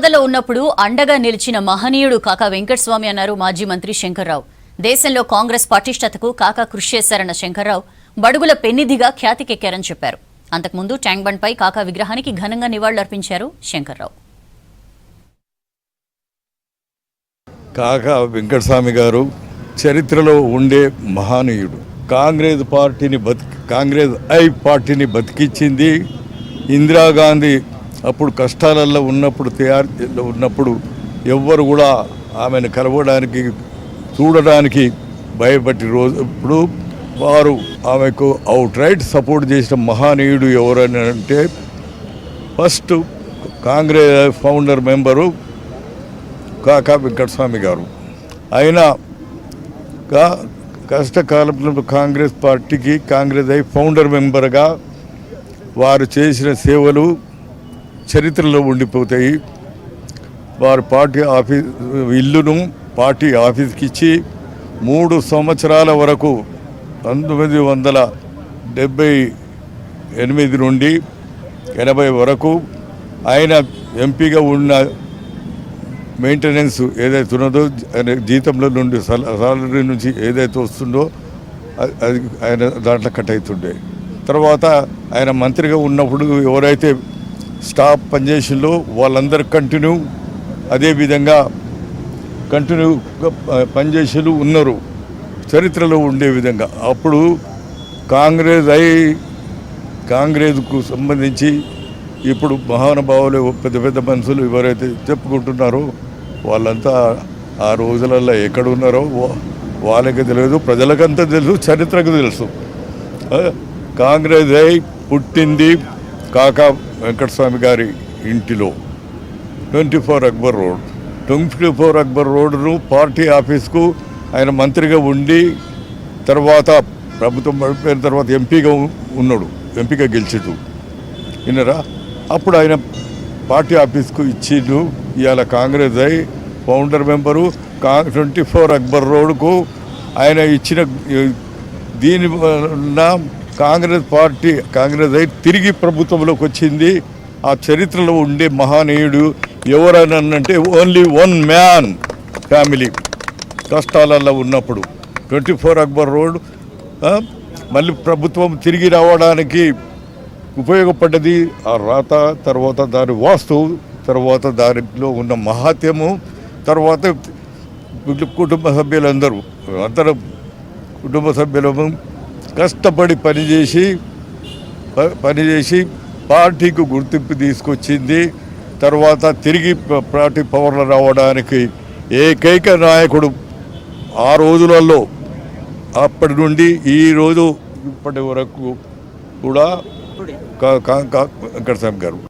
ఆపదలో ఉన్నప్పుడు అండగా నిలిచిన మహనీయుడు కాకా వెంకటస్వామి అన్నారు మాజీ మంత్రి శంకర్రావు. దేశంలో కాంగ్రెస్ పటిష్టతకు కాకా కృషి చేశారన్న శంకర్రావు బడుగుల పెన్నిధిగా ఖ్యాతికెక్కారని చెప్పారు. అంతకుముందు ట్యాంక్ బండ్ పై కాకా విగ్రహానికి ఘనంగా నివాళులర్పించారు శంకర్రావు. కాకా వెంకటస్వామి గారు చరిత్రలో ఉండే మహనీయుడు. కాంగ్రెస్ పార్టీని బతికించింది ఇందిరాగాంధీ. అప్పుడు కష్టాలలో ఉన్నప్పుడు ఎవ్వరు కూడా ఆమెను కలవడానికి చూడడానికి భయపడి రోజు ఇప్పుడు వారు ఆమెకు అవుట్ రైట్ సపోర్ట్ చేసిన మహనీయుడు ఎవరని అంటే ఫస్ట్ కాంగ్రెస్ ఫౌండర్ మెంబరు కాకా వెంకటస్వామి గారు. అయినా కష్టకాలంలో కాంగ్రెస్ పార్టీకి ఫౌండర్ మెంబర్గా వారు చేసిన సేవలు చరిత్రలో ఉండిపోతాయి. వారు పార్టీ ఇల్లును పార్టీ ఆఫీస్కి ఇచ్చి 3 సంవత్సరాల వరకు 1978 నుండి 80 వరకు ఆయన ఎంపీగా ఉన్న మెయింటెనెన్స్ ఏదైతే ఉన్నదో జీతంలో నుండి సాలరీ నుంచి ఏదైతే వస్తుందో అది ఆయన దాంట్లో కట్ అవుతుండే. తర్వాత ఆయన మంత్రిగా ఉన్నప్పుడు ఎవరైతే స్టాఫ్ పనిచేసిందో వాళ్ళందరూ అదేవిధంగా పనిచేసేలు ఉన్నారు చరిత్రలో ఉండే విధంగా. అప్పుడు కాంగ్రెస్కు సంబంధించి ఇప్పుడు మహానుభావులు పెద్ద పెద్ద మనుషులు ఎవరైతే చెప్పుకుంటున్నారో వాళ్ళంతా ఆ రోజులలో ఎక్కడున్నారో వాళ్ళకి తెలియదు, ప్రజలకంతా తెలుసు, చరిత్రకు తెలుసు. కాంగ్రెస్ పుట్టింది కాకా వెంకటస్వామి గారి ఇంటిలో 24 అక్బర్ రోడ్ను పార్టీ ఆఫీస్కు ఆయన మంత్రిగా ఉండి తర్వాత ప్రభుత్వం పడిపోయిన తర్వాత ఎంపీగా గెలిచిండు విన్నరా. అప్పుడు ఆయన పార్టీ ఆఫీస్కు ఇచ్చిండు. ఇవాళ కాంగ్రెస్ ఫౌండర్ మెంబరు 24 అక్బర్ రోడ్కు ఆయన ఇచ్చిన దీని వలన కాంగ్రెస్ తిరిగి ప్రభుత్వంలోకి వచ్చింది. ఆ చరిత్రలో ఉండే మహనీయుడు ఎవరనంటే ఓన్లీ 1 మ్యాన్ ఫ్యామిలీ కష్టాలలో ఉన్నప్పుడు 24 అక్బర్ రోడ్ మళ్ళీ ప్రభుత్వం తిరిగి రావడానికి ఉపయోగపడ్డది. ఆ రాత తర్వాత దాని వాస్తువు తర్వాత దానిలో ఉన్న మహాత్యము తర్వాత కుటుంబ సభ్యులము కష్టపడి పనిచేసి పార్టీకి గుర్తింపు తీసుకొచ్చింది. తర్వాత తిరిగి పార్టీ పవర్లో రావడానికి ఏకైక నాయకుడు ఆ రోజులలో. అప్పటి నుండి ఈ రోజు ఇప్పటి వరకు కూడా వెంకటస్వామి గారు.